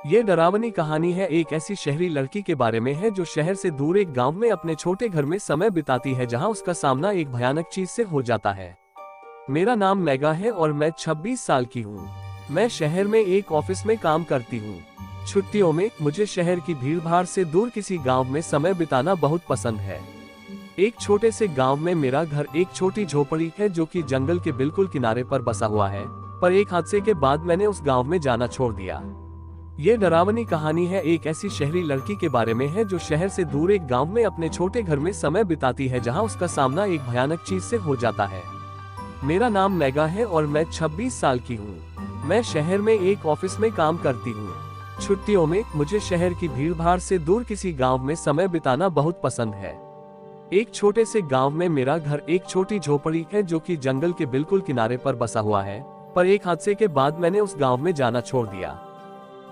ये डरावनी कहानी है एक ऐसी शहरी लड़की के बारे में है जो शहर से दूर एक गांव में अपने छोटे घर में समय बिताती है जहां उसका सामना एक भयानक चीज से हो जाता है। मेरा नाम मेगा है और मैं 26 साल की हूँ। मैं शहर में एक ऑफिस में काम करती हूँ। छुट्टियों में मुझे शहर की भीड़भाड़ से दूर किसी गाँव में समय बिताना बहुत पसंद है। एक छोटे से गाँव में मेरा घर एक छोटी झोपड़ी है जो कि जंगल के बिल्कुल किनारे पर बसा हुआ है, पर एक हादसे के बाद मैंने उस गाँव में जाना छोड़ दिया। ये डरावनी कहानी है एक ऐसी शहरी लड़की के बारे में है जो शहर से दूर एक गांव में अपने छोटे घर में समय बिताती है जहां उसका सामना एक भयानक चीज से हो जाता है। मेरा नाम मेगा है और मैं 26 साल की हूँ। मैं शहर में एक ऑफिस में काम करती हूँ। छुट्टियों में मुझे शहर की भीड़भाड़ से दूर किसी गाँव में समय बिताना बहुत पसंद है। एक छोटे से गाँव में मेरा घर एक छोटी झोपड़ी है जो कि जंगल के बिल्कुल किनारे पर बसा हुआ है, पर एक हादसे के बाद मैंने उस गाँव में जाना छोड़ दिया।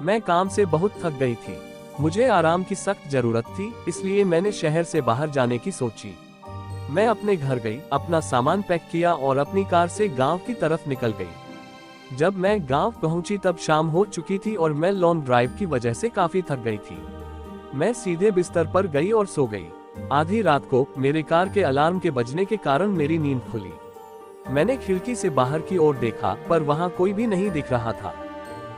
मैं काम से बहुत थक गई थी। मुझे आराम की सख्त जरूरत थी, इसलिए मैंने शहर से बाहर जाने की सोची। मैं अपने घर गई, अपना सामान पैक किया और अपनी कार से गांव की तरफ निकल गई। जब मैं गांव पहुंची तब शाम हो चुकी थी और मैं लॉन्ग ड्राइव की वजह से काफी थक गई थी। मैं सीधे बिस्तर पर गई और सो गई। आधी रात को मेरे कार के अलार्म के बजने के कारण मेरी नींद खुली। मैंने खिड़की से बाहर की ओर देखा, पर वहां कोई भी नहीं दिख रहा था।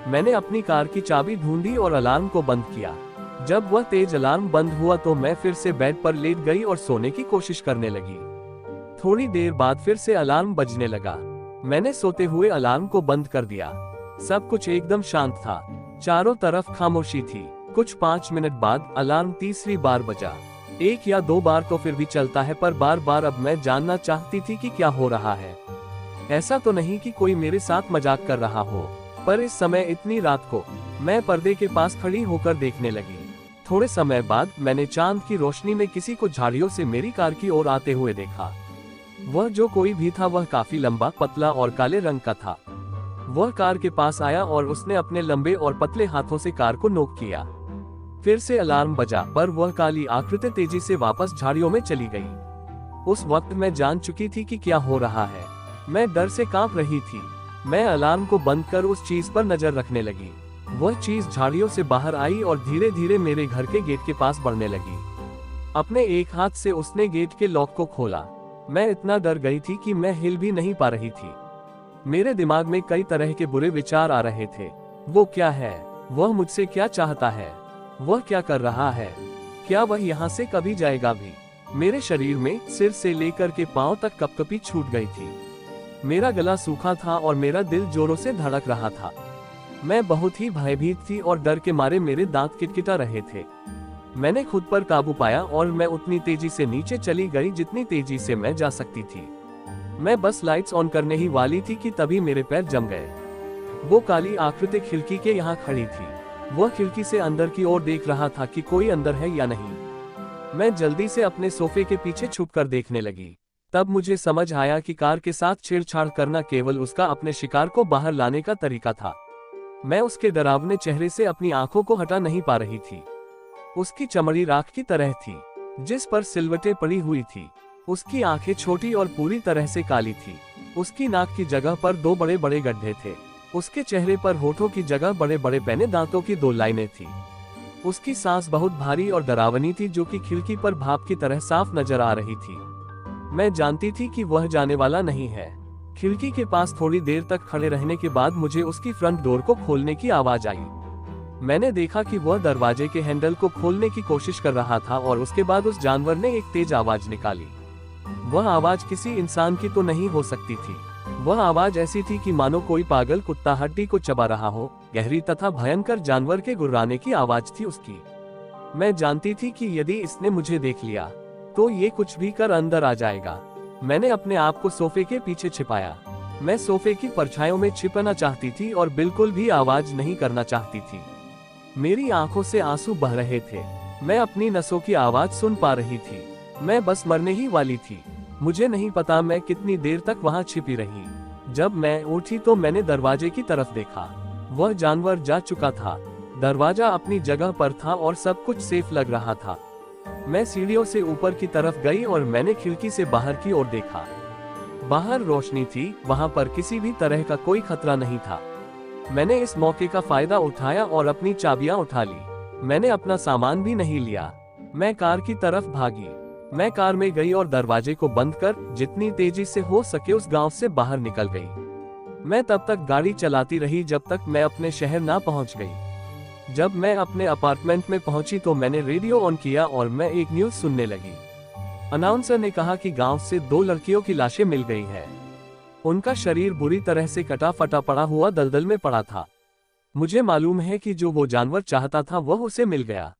मैंने अपनी कार की चाबी ढूंढी और अलार्म को बंद किया। जब वह तेज अलार्म बंद हुआ तो मैं फिर से बेड पर लेट गई और सोने की कोशिश करने लगी। थोड़ी देर बाद फिर से अलार्म बजने लगा। मैंने सोते हुए अलार्म को बंद कर दिया। सब कुछ एकदम शांत था। चारों तरफ खामोशी थी। कुछ 5 मिनट बाद अलार्म तीसरी बार बजा। 1 या 2 बार तो फिर भी चलता है, पर बार बार अब मैं जानना चाहती थी कि क्या हो रहा है। ऐसा तो नहीं कि कोई मेरे साथ मजाक कर रहा हो, पर इस समय इतनी रात को मैं पर्दे के पास खड़ी होकर देखने लगी। थोड़े समय बाद मैंने चांद की रोशनी में किसी को झाड़ियों से मेरी कार की ओर आते हुए देखा। वह जो कोई भी था वह काफी लंबा, पतला और काले रंग का था। वह कार के पास आया और उसने अपने लंबे और पतले हाथों से कार को नोक किया। फिर से अलार्म बजा, पर वह काली आकृति तेजी से वापस झाड़ियों में चली गई। उस वक्त मैं जान चुकी थी कि क्या हो रहा है। मैं डर से कांप रही थी। मैं अलार्म को बंद कर उस चीज पर नजर रखने लगी। वह चीज झाड़ियों से बाहर आई और धीरे धीरे मेरे घर के गेट के पास बढ़ने लगी। अपने एक हाथ से उसने गेट के लॉक को खोला। मैं इतना डर गई थी कि मैं हिल भी नहीं पा रही थी। मेरे दिमाग में कई तरह के बुरे विचार आ रहे थे। वो क्या है? वह मुझसे क्या चाहता है? वह क्या कर रहा है? क्या वह यहाँ से कभी जाएगा भी? मेरे शरीर में सिर से लेकर के पांव तक कपकपी छूट गई थी। मेरा गला सूखा था और मेरा दिल जोरों से धड़क रहा था। मैं बहुत ही भयभीत थी और डर के मारे मेरे दांत किटकिटा रहे थे। मैंने खुद पर काबू पाया और मैं उतनी तेजी से नीचे चली गई जितनी तेजी से मैं जा सकती थी। मैं बस लाइट्स ऑन करने ही वाली थी कि तभी मेरे पैर जम गए। वो काली आकृति खिड़की के यहाँ खड़ी थी। वह खिड़की से अंदर की ओर देख रहा था कि कोई अंदर है या नहीं। मैं जल्दी से अपने सोफे के पीछे छुपकर देखने लगी। तब मुझे समझ आया कि कार के साथ छेड़छाड़ करना केवल उसका अपने शिकार को बाहर लाने का तरीका था। मैं उसके डरावने चेहरे से अपनी आंखों को हटा नहीं पा रही थी। उसकी चमड़ी राख की तरह थी, जिस पर सिलवटें पड़ी हुई थी। उसकी आंखें छोटी और पूरी तरह से काली थी। उसकी नाक की जगह पर 2 बड़े बड़े गड्ढे थे। उसके चेहरे पर होठों की जगह बड़े बड़े पैने दांतों की 2 लाइनें थी। उसकी सांस बहुत भारी और डरावनी थी, जो कि खिड़की पर भाप की तरह साफ नजर आ रही थी। मैं जानती थी कि वह जाने वाला नहीं है। खिड़की के पास थोड़ी देर तक खड़े रहने के बाद मुझे उसकी फ्रंट डोर को खोलने की आवाज आई। मैंने देखा कि वह दरवाजे के हैंडल को खोलने की कोशिश कर रहा था और उसके बाद उस जानवर ने एक तेज आवाज निकाली। वह आवाज किसी इंसान की तो नहीं हो सकती थी। वह आवाज ऐसी थी कि मानो कोई पागल कुत्ता हड्डी को चबा रहा हो। गहरी तथा भयंकर जानवर के गुर्राने की आवाज थी उसकी। मैं जानती थी कि यदि इसने मुझे देख लिया तो ये कुछ भी कर अंदर आ जाएगा। मैंने अपने आप को सोफे के पीछे छिपाया। मैं सोफे की परछाइयों में छिपना चाहती थी और बिल्कुल भी आवाज नहीं करना चाहती थी। मेरी आंखों से आंसू बह रहे थे। मैं अपनी नसों की आवाज सुन पा रही थी। मैं बस मरने ही वाली थी। मुझे नहीं पता मैं कितनी देर तक वहां छिपी रही। जब मैं उठी तो मैंने दरवाजे की तरफ देखा। वह जानवर जा चुका था। दरवाजा अपनी जगह पर था और सब कुछ सेफ लग रहा था। मैं सीढ़ियों से ऊपर की तरफ गई और मैंने खिड़की से बाहर की ओर देखा। बाहर रोशनी थी, वहां पर किसी भी तरह का कोई खतरा नहीं था। मैंने इस मौके का फायदा उठाया और अपनी चाबियां उठा ली। मैंने अपना सामान भी नहीं लिया। मैं कार की तरफ भागी। मैं कार में गई और दरवाजे को बंद कर जितनी तेजी से हो सके उस गांव से बाहर निकल गई। मैं तब तक गाड़ी चलाती रही जब तक मैं अपने शहर ना पहुंच गई। जब मैं अपने अपार्टमेंट में पहुंची तो मैंने रेडियो ऑन किया और मैं एक न्यूज़ सुनने लगी। अनाउंसर ने कहा कि गांव से 2 लड़कियों की लाशें मिल गई हैं। उनका शरीर बुरी तरह से कटा फटा पड़ा हुआ दलदल में पड़ा था। मुझे मालूम है कि जो वो जानवर चाहता था वह उसे मिल गया।